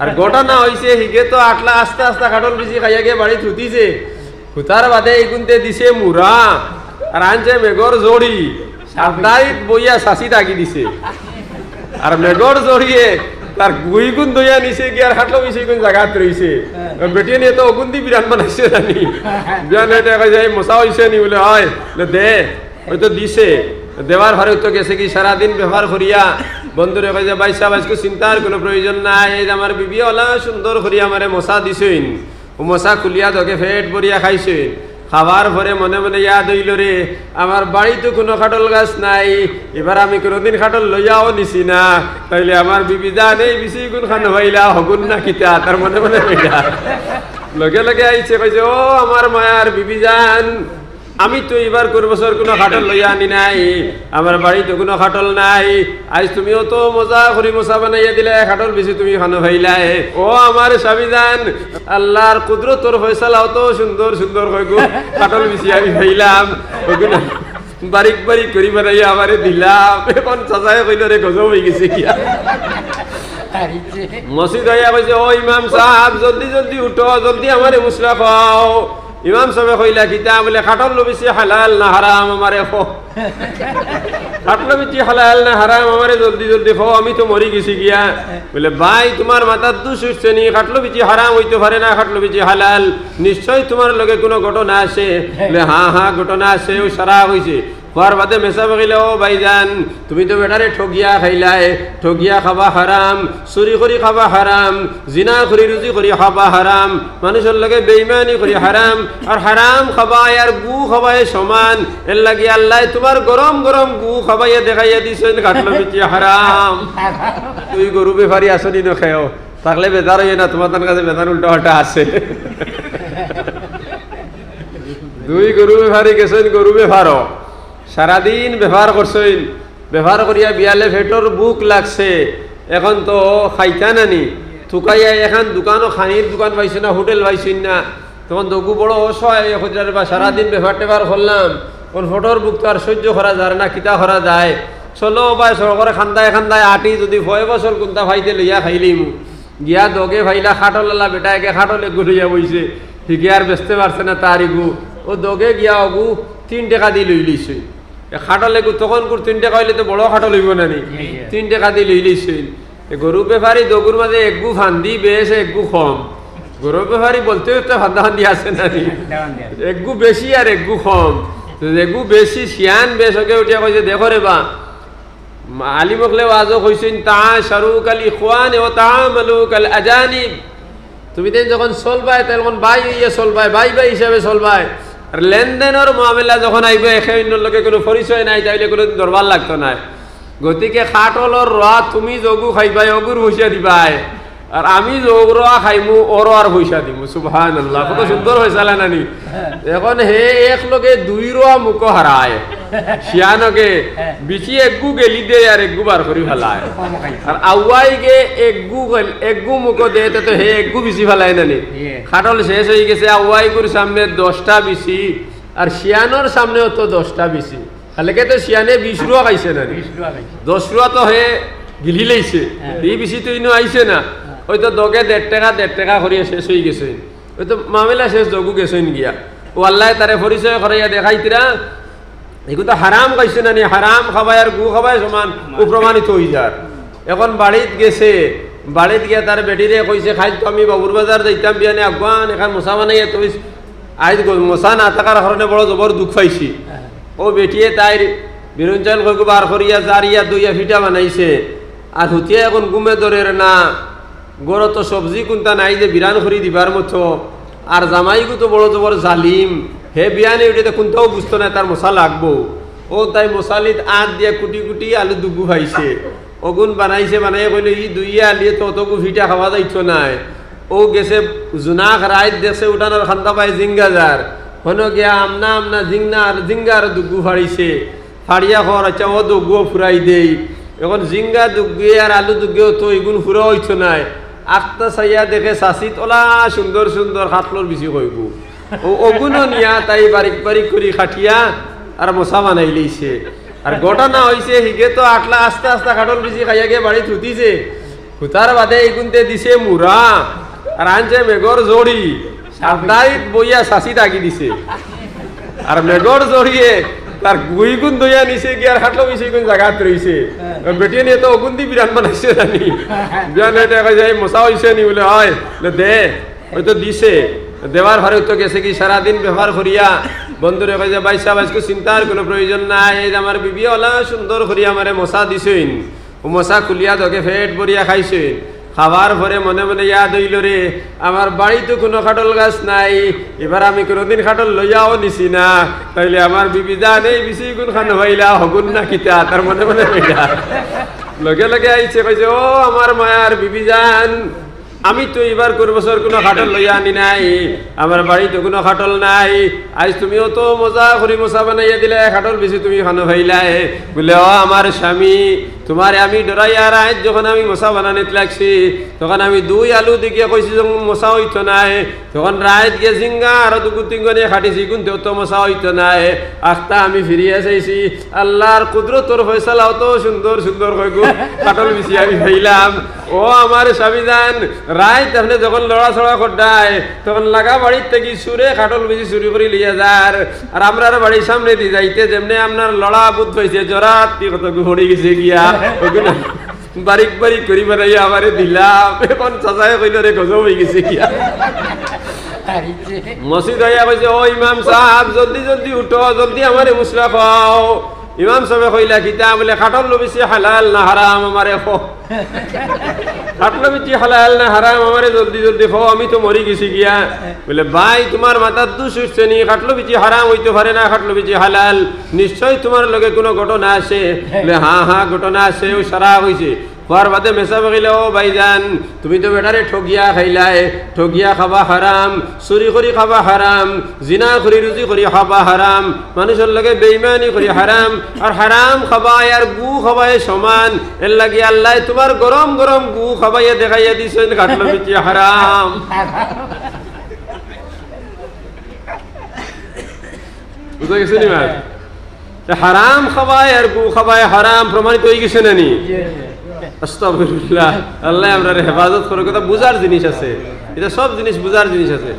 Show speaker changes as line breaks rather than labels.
আর ঘটনা হয়েছে হিগে তো আটলা আস্তে আস্তে খাটল বেশি খাইয়া গিয়ে বাড়ি থুতিছে হুতার বাদে এগুনতে দিছে মুরা আর আনছে মেঘর জড়ি সাবধারিত বইয়া শাসি দাগি দিছে আর মেঘর জড়িয়ে তার গুই গুণ দইয়া নিছে কি আর খাটলো মিশে কোন জায়গাত রইছে বেটিয়ে নিয়ে তো অগুন্দি বিরান বানাইছে জানি বিরান এটা কই যায় মশা হইছে নি বলে হয় দে হয়তো দিছে দেওয়ার ভারে তো গেছে কি সারাদিন ব্যবহার করিয়া বন্ধুরে কই যে ভাই সাহেব আজকে চিন্তার কোনো প্রয়োজন নাই এই আমার বিবি ওলা সুন্দর করিয়া আমারে মশা দিছেন ও মশা খুলিয়া তোকে ফেট ভরিয়া খাইছে খাবার পরে মনে মনে ইয়াদ হইল রে আমার বাড়িতে কোনো খাটল গাছ নাই এবার আমি কোনোদিন খাটল লইয়াও নিছি না তাইলে আমার বিবি জান এই বেশি গুণ খান হইলা হগুন না কিতা তার মনে মনে হইলা লগে লগে আইছে কইছে ও আমার মায়ার বিবি জান আমি তো এবার কোন বছর কোনো খাটল লইয়া আনি নাই আমার বাড়িতে কোনো খাটল নাই আজ তুমিও তো মজা করি মশা বানাইয়া দিলে খাটল বেশি তুমি খানো ভাইলাই ও আমার স্বামী জান আল্লাহর কুদরতর ফয়সালা অত সুন্দর সুন্দর কইগো খাটল বেশি আমি ভাইলাম ওগুলো বারিক বারিক করি বানাইয়া আমারে দিলাম এখন চাচাই কইল রে গজব হয়ে গেছে কি মসজিদ হইয়া কইছে ও ইমাম সাহেব জলদি জলদি উঠো জলদি আমারে মুসলা খাও ইমাম সাহেব কইলা কিতা বলে খাটল বেশি হালাল না হারাম আমারে খো খাটল বেশি হালাল না হারাম আমারে জলদি জলদি খো আমি তো মরি গেছি গিয়া বলে ভাই তোমার মাথার দোষ হচ্ছে নি খাটল বেশি হারাম হইতে পারে না খাটল বেশি হালাল নিশ্চয় তোমার লগে কোনো ঘটনা আছে বলে হ্যাঁ হ্যাঁ ঘটনা আছে ও সারা হইছে হওয়ার বাদে মেসা বকিলে ও ভাইজান তুমি তো বেটারে ঠগিয়া খাইলাই ঠগিয়া খাবা হারাম চুরি কৰি খাবা হারাম জিনা কৰি রুজি কৰি খাবা হারাম মানুষের লগে বেইমানি কৰি হারাম আর হারাম খাবা আর গু খাবাই সমান এর লাগি আল্লাহ তোমার গরম গরম গু খাবাইয়া দেখাইয়া দিছেন খাটলো বেশি হারাম তুই গরু বেফারি আসনি নখাও থাকলে বেজার হইয়ে না তোমার তার কাছে বেজার উল্টা পাল্টা আছে দুই গরু বেফারি গেছেন গরু বেফারো সারাদিন ব্যবহার করছেন ব্যবহার করিয়া বিয়ালে ফেটর বুক লাগছে এখন তো খাইতা নানি থুকাইয়া এখন দোকানও খানির দোকান পাইছে না হোটেল পাইছেন না তখন দগু বড় অসহায় বা সারাদিন ব্যবহার টেবার করলাম কোন ফটোর বুক তো আর সহ্য করা যায় না কিতা করা যায় চলো বা সরকারে খান্দায় খান্দায় আটি যদি 6 বছর কোনটা ভাইতে লইয়া খাইলিম গিয়া দগে ভাইলা খাটলালা বেটা একে খাটলে গুলিয়া বইছে ঠিকই আর বেচতে পারছে না তার ইগু ও দগে গিয়া অগু 3 টাকা দিয়ে লই লইছে খাটলে তখন 3 টাকা হইলে তো বড় খাটল হইব না নি 3 টাকা দিয়ে লই লইছে গরু বেপারি দগুর মাঝে একগু ফান্দি বেশ একগু কম গরু বেপারি বলতে তো ফান্দা ফান্দি আছে না নি একগু বেশি আর একগু কম একগু বেশি শিয়ান বেশ ওকে উঠিয়া কইছে দেখো রে বা আলী মকলে ওয়াজও কইছেন তা শারুক আল ইখওয়ান ও তাআমালুক আল আজানিব তুমি দেন যখন চলবাই তখন ভাই ইয়ে চলবাই ভাই ভাই হিসাবে চলবাই আর লেনদেনের মামলা যখন আইবে এখানের লগে কোনো পরিচয় নাই তাইলে কোনো দরবার লাগতো না গতিকে খাটলর রা তুমি যোগু খাইবাই অগুর পয়সা দিবাই আর আমি যোগ রা খাইমু ওর আর পয়সা দিমু সুবহানাল্লাহ কত সুন্দর হইছে নানি এখন হে এক লগে 2 রা মুখ হারায় শিয়ানকে বিচি একগু গেলি দে আর একগু বার করি ফেলায় আর আউয়াই গে একগু মুখ দে তো হে একগু বিচি ফেলায় নানি খাটল শেষ হয়ে গেছে আউয়াই গুর সামনে 10টা বিচি আর শিয়ানোর সামনেও তো 10টা বিচি খালেকে তো শিয়ানে 20 রুয়া খাইছে না 10 রুয়া তো হে গিলি লাইছে এই বিচি তো ইনো আইছে না ওই তো দগে 1.5 টাকা করিয়া শেষ হয়ে গেছে ওই তো মামলা শেষ দগু গেছেন গিয়া ও আল্লাহ তারে পরিচয় করাইয়া দেখাইতিরা এগুলো হারাম খাইছে না নি হারাম খাবাই আর গু খাবাই সমান প্রমাণিত হয়ে যার এখন বাড়িত গেছে বাড়িত গিয়া তার বেটিরে কইছে খাই তো আমি বাবুর বাজার যাইতাম বিয়ানে আগুয়ান এখন মশা বানাইয়া তুই আজ মশা না থাকার কারণে বড় জবর দুঃখ পাইছি ও বেটিয়ে তাইর বিরঞ্চল কইগু বার করিয়া জারিয়া দুইয়া ফিটা বানাইছে আর হুতিয়া এখন গুমে ধরে না গড় তো সবজি কোনটা নাই যে বিরান করি দিবার মতো আর জামাইগু তো বড় জবর জালিম হে বিয়ানে উঠে কোনটাও বুঝতো না তার মশা লাগবো ও তাই মশালিত আট দিয়া কুটি কুটি আলু দুগু খাইছে অগুন বানাইছে বানাইয়া কইলে ই দুইয়া আলিয়ে তো অতগু ফিটা খাওয়া যাইতো নাই ও গেছে জুনাক রাইত দেশে উঠানোর খান্দা পায় জিঙ্গাজার হন গিয়া আমনা আমনা জিঙ্গার দুগু ফাড়িছে ফাড়িয়া খর আচ্ছা ও দুগুও ফুরাই দেই এখন জিঙ্গা দুগুয়ে আর আলু দুগুয়েও তো এগুন ফুরা হইতো নাই আখতা চাইয়া দেখে চাষিত ওলা সুন্দর সুন্দর খাটলোর বেশি কইগু ও অগুনো নিয়া তাই বারিক বারিক করে খাটিয়া আর মশা বানাই লইছে আর ঘটনা হয়েছে হিগে তো আটলা আস্তে আস্তে খাটল বেশি খাইয়া গিয়ে বাড়ি থুতিছে হুতার বাদে এইগুনতে দিছে মুরা আর আনছে মেঘর জড়ি সাবদারিত বইয়া শাসি তাকি দিছে আর মেঘর জড়িয়ে তার গুইগুন দইয়া নিছে কি আর হাটলো মিশে গুন জায়গা রইছে বেটিয়ে নিয়ে তো অগুন্দি বিরান বানাইছে জানি বিরান এটা কই যায় মশা হইছে নি বলে হয় দে ওই তো দিছে দেওয়ার ঘরে তো গেছে কি সারাদিন ব্যবহার করিয়া বন্ধুরে কই যে ভাই সাহেব আজকে চিন্তার কোনো প্রয়োজন নাই এই যে আমার বিবি ওলা সুন্দর করিয়া আমারে মশা দিছেন ও মশা খুলিয়া ধকে ফেট ভরিয়া খাইছে খাবার পরে মনে মনে ইয়াদ হইল রে আমার বাড়িতে কোনো খাটল গাছ নাই এবার আমি কোনোদিন খাটল লইয়াও নিছি না তাইলে আমার বিবি জান এই বেশি গুণ খান হইলা হগুন না কিতা তার মনে মনে হইলা লগে লগে আইছে কইছে ও আমার মায়ার বিবি জান আমি তো এবার কোন বছর কোনো খাটল লইয়া আনি নাই আমার বাড়িতে কোনো খাটল নাই আজ তুমিও তো মজা করি মশা বানাইয়া দিলে খাটল বেশি তুমি খানো ভাইলাই বলে ও আমার স্বামী তোমার আমি ডরাইয়া রাত যখন আমি মশা বানানিতে লাগছি তখন আমি 2 আলু দিকে কইছি যে মশা হইতো নাই তখন রাত গিয়ে জিঙ্গা আর দুগু তিনগনে খাটিছি কিন্তু তো মশা হইতো নাই আস্তা আমি ফিরিয়ে চাইছি আল্লাহর কুদরতর ফয়সালা অত সুন্দর সুন্দর কই গো খাটল বেশি আমি ভাইলাম ও আমার স্বামী জান রাত আপনি যখন লড়াছড়া করডায় তখন লাগা বাড়ির থেকে সুরে খাটল বেশি চুরি করে লিয়ে যার আর আমরার বাড়ির সামনে দিয়ে যাইতে যেমনি আপনার লড়া বুধ হয়েছে জরাত কত হড়ে গেছে গিয়া বারিক বারিক করি বানাইয়া আমারে দিলাম এখন চাচাই কইল রে গজব হয়ে গেছে গিয়া মসজিদ হইয়া কইছে ও ইমাম সাহেব জলদি জলদি উঠো জলদি আমারে মুসলা খাও ইমাম সাহেব কইলা কিতা বলে খাটল বেশি হালাল না হারাম আমারে খো খাটল বেশি হালাল না হারাম আমারে জলদি জলদি খো আমি তো মরি গেছি গিয়া বলে ভাই তোমার মাথার দোষ হচ্ছে নি খাটল বেশি হারাম হইতে পারে না খাটল বেশি হালাল নিশ্চয় তোমার লগে কোনো ঘটনা আছে বলে হ্যাঁ হ্যাঁ ঘটনা আছে ও সারা হইছে হওয়ার বাদে মেসা বকিলে ও ভাইজান তুমি তো বেটারে ঠগিয়া খাইলাই ঠগিয়া খাবা হারাম চুরি করে খাবা হারাম জিনা করে রুজি করে খাবা হারাম মানুষের লগে বেইমানি করে হারাম আর হারাম খাবাই আর গু খাবাই সমান এর লাগি আল্লাহ তোমার গরম গরম গু খাবাইয়া দেখাইয়া দিছেন কাটলো বিচি হারাম বুঝা গেছে নি ভাই হারাম খাবাই আর গু খাবাই হারাম প্রমাণিত হয়ে গেছে না নি আস্তাগফিরুল্লাহ আল্লাহ আমরা হেফাজত করে কথা বুঝার জিনিস আছে এটা সব জিনিস বুঝার জিনিস আছে